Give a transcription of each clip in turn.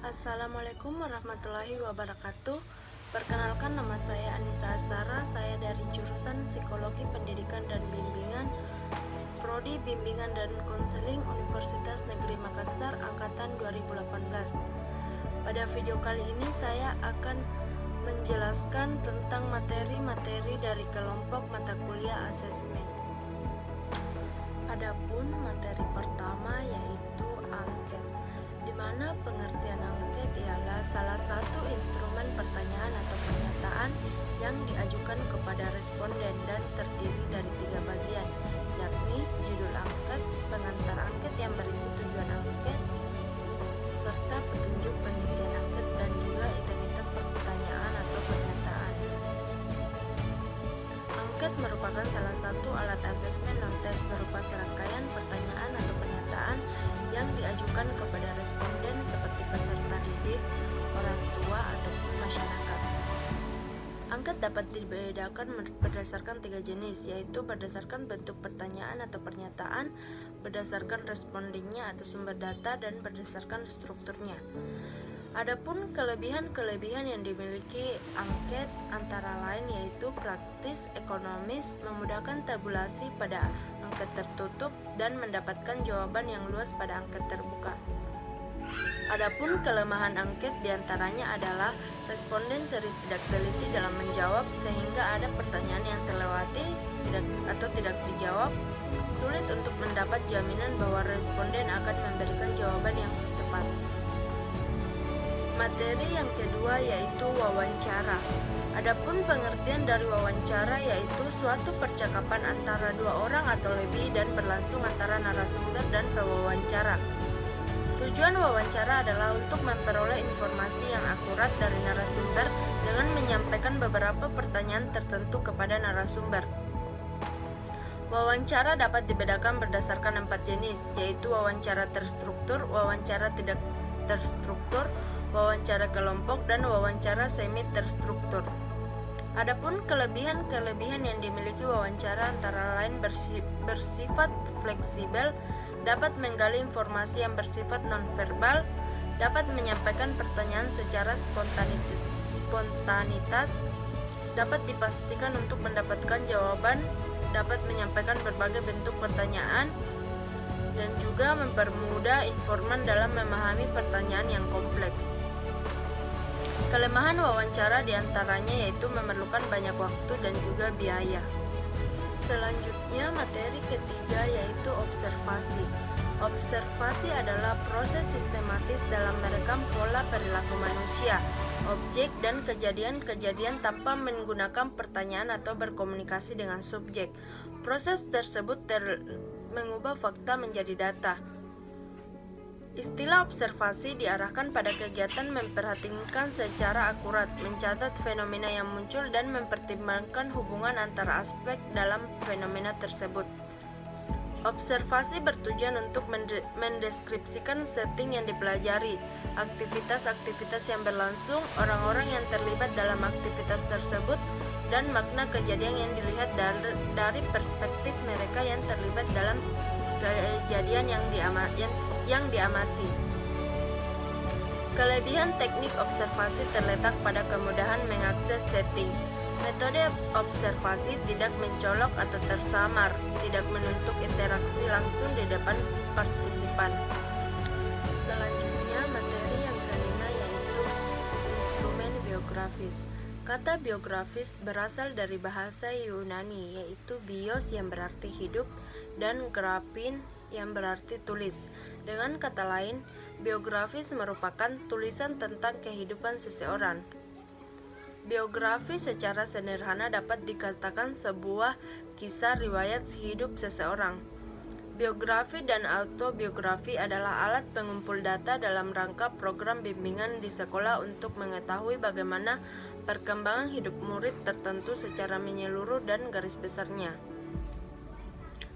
Assalamualaikum warahmatullahi wabarakatuh. Perkenalkan, nama saya Anissa Asara. Saya dari jurusan Psikologi Pendidikan dan Bimbingan, Prodi Bimbingan dan Konseling Universitas Negeri Makassar angkatan 2018. Pada video kali ini saya akan menjelaskan tentang materi-materi dari kelompok mata kuliah asesmen. Adapun materi pertama yaitu angket, di mana pengertian angket ialah salah satu instrumen pertanyaan atau pernyataan yang diajukan kepada responden dan terdiri dari 3 bagian, yakni judul angket, pengantar angket yang berisi tujuan angket, serta petunjuk pengisian angket dan juga item-item pertanyaan atau pernyataan. Angket merupakan salah satu alat asesmen non-tes berupa serangkaian pertanyaan atau pernyataan yang diajukan kepada responden seperti peserta didik, orang tua, ataupun masyarakat. Angket dapat dibedakan berdasarkan 3 jenis, yaitu berdasarkan bentuk pertanyaan atau pernyataan, berdasarkan respondennya atau sumber data, dan berdasarkan strukturnya. Adapun kelebihan-kelebihan yang dimiliki angket antara lain yaitu praktis, ekonomis, memudahkan tabulasi pada angket tertutup, dan mendapatkan jawaban yang luas pada angket terbuka. Adapun kelemahan angket diantaranya adalah responden sering tidak teliti dalam menjawab sehingga ada pertanyaan yang terlewati atau tidak dijawab, sulit untuk mendapat jaminan bahwa responden akan memberikan jawaban yang tepat. Materi yang kedua yaitu wawancara. Adapun pengertian dari wawancara yaitu suatu percakapan antara 2 orang atau lebih dan berlangsung antara narasumber dan pewawancara. Tujuan wawancara adalah untuk memperoleh informasi yang akurat dari narasumber dengan menyampaikan beberapa pertanyaan tertentu kepada narasumber. Wawancara dapat dibedakan berdasarkan 4 jenis, yaitu wawancara terstruktur, wawancara tidak terstruktur, wawancara kelompok, dan wawancara semi terstruktur. Adapun kelebihan-kelebihan yang dimiliki wawancara antara lain bersifat fleksibel, dapat menggali informasi yang bersifat nonverbal, dapat menyampaikan pertanyaan secara spontanitas, dapat dipastikan untuk mendapatkan jawaban, dapat menyampaikan berbagai bentuk pertanyaan, dan juga mempermudah informan dalam memahami pertanyaan yang kompleks. Kelemahan wawancara diantaranya yaitu memerlukan banyak waktu dan juga biaya. Selanjutnya materi ketiga yaitu observasi. Observasi adalah proses sistematis dalam merekam pola perilaku manusia, objek, dan kejadian-kejadian tanpa menggunakan pertanyaan atau berkomunikasi dengan subjek. Proses tersebut mengubah fakta menjadi data. Istilah observasi diarahkan pada kegiatan memperhatikan secara akurat, mencatat fenomena yang muncul, dan mempertimbangkan hubungan antara aspek dalam fenomena tersebut. Observasi bertujuan untuk mendeskripsikan setting yang dipelajari, aktivitas-aktivitas yang berlangsung, orang-orang yang terlibat dalam aktivitas tersebut, dan makna kejadian yang dilihat dari perspektif mereka yang terlibat dalam kejadian yang diamati. Kelebihan teknik observasi terletak pada kemudahan mengakses setting. Metode observasi tidak mencolok atau tersamar, tidak menuntut interaksi langsung di depan partisipan. Selanjutnya materi yang kelima yaitu instrumen biografis. Kata biografis berasal dari bahasa Yunani yaitu bios yang berarti hidup dan grafin yang berarti tulis. Dengan kata lain, biografis merupakan tulisan tentang kehidupan seseorang. Biografi secara sederhana dapat dikatakan sebuah kisah riwayat hidup seseorang. Biografi dan autobiografi adalah alat pengumpul data dalam rangka program bimbingan di sekolah untuk mengetahui bagaimana perkembangan hidup murid tertentu secara menyeluruh dan garis besarnya.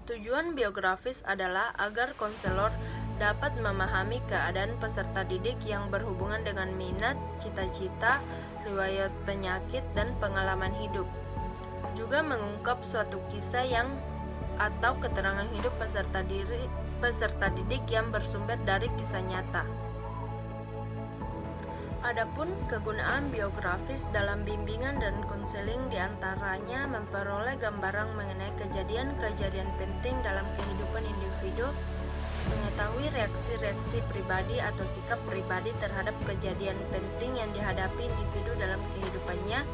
Tujuan biografis adalah agar konselor dapat memahami keadaan peserta didik yang berhubungan dengan minat, cita-cita, riwayat penyakit, dan pengalaman hidup. Juga mengungkap suatu kisah atau keterangan hidup peserta didik yang bersumber dari kisah nyata. Adapun kegunaan biografis dalam bimbingan dan konseling diantaranya memperoleh gambaran mengenai kejadian-kejadian penting dalam kehidupan individu, mengetahui reaksi-reaksi pribadi atau sikap pribadi terhadap kejadian penting yang dihadapi individu dalam kehidupannya,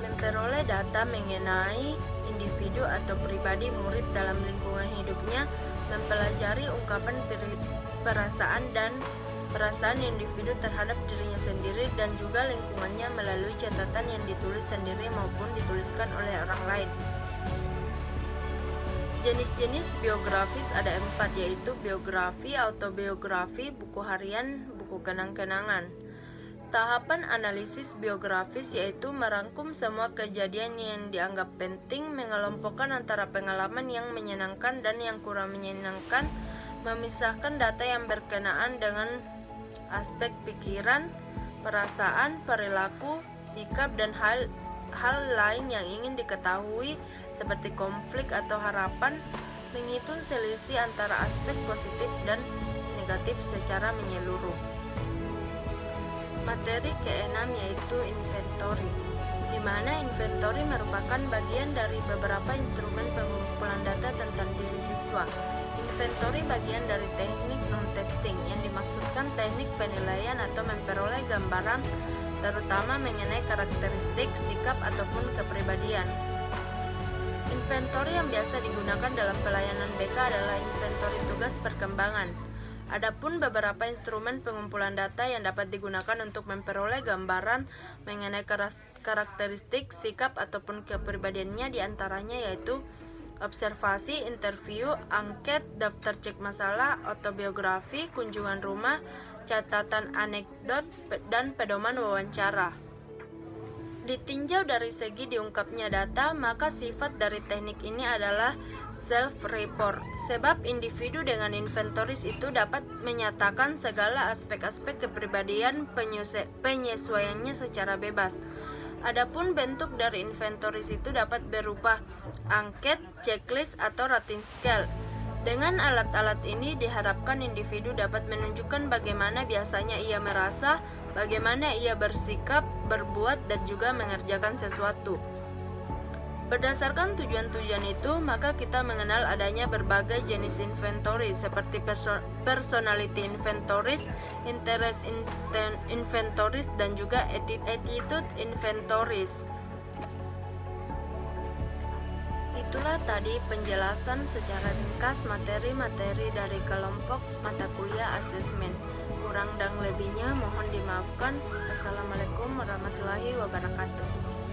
memperoleh data mengenai individu atau pribadi murid dalam lingkungan hidupnya, mempelajari ungkapan perasaan individu terhadap dirinya sendiri dan juga lingkungannya melalui catatan yang ditulis sendiri maupun dituliskan oleh orang lain. Jenis-jenis biografis ada 4, yaitu biografi, autobiografi, buku harian, buku kenang-kenangan. Tahapan analisis biografis yaitu merangkum semua kejadian yang dianggap penting, mengelompokkan antara pengalaman yang menyenangkan dan yang kurang menyenangkan, memisahkan data yang berkenaan dengan aspek pikiran, perasaan, perilaku, sikap, dan hal lain yang ingin diketahui seperti konflik atau harapan, menghitung selisih antara aspek positif dan negatif secara menyeluruh. Materi ke-6 yaitu inventory, di mana inventory merupakan bagian dari beberapa instrumen pengumpulan data tentang diri siswa. Inventory bagian dari teknik non-testing yang dimaksudkan teknik penilaian atau memperoleh gambaran terutama mengenai karakteristik, sikap, ataupun kepribadian. Inventory yang biasa digunakan dalam pelayanan BK adalah inventory tugas perkembangan. Adapun beberapa instrumen pengumpulan data yang dapat digunakan untuk memperoleh gambaran mengenai karakteristik, sikap, ataupun kepribadiannya diantaranya yaitu observasi, interview, angket, daftar cek masalah, autobiografi, kunjungan rumah, catatan anekdot, dan pedoman wawancara. Ditinjau dari segi diungkapnya data, maka sifat dari teknik ini adalah self-report, sebab individu dengan inventoris itu dapat menyatakan segala aspek-aspek kepribadian penyesuaiannya secara bebas. Adapun bentuk dari inventoris itu dapat berupa angket, checklist, atau rating scale. Dengan alat-alat ini diharapkan individu dapat menunjukkan bagaimana biasanya ia merasa, bagaimana ia bersikap, berbuat, dan juga mengerjakan sesuatu. Berdasarkan tujuan-tujuan itu, maka kita mengenal adanya berbagai jenis inventoris seperti personality inventoris, interest inventoris, dan juga attitude inventoris. Itulah tadi penjelasan secara ringkas materi-materi dari kelompok mata kuliah asesmen. Kurang dan lebihnya mohon dimaafkan. Assalamualaikum warahmatullahi wabarakatuh.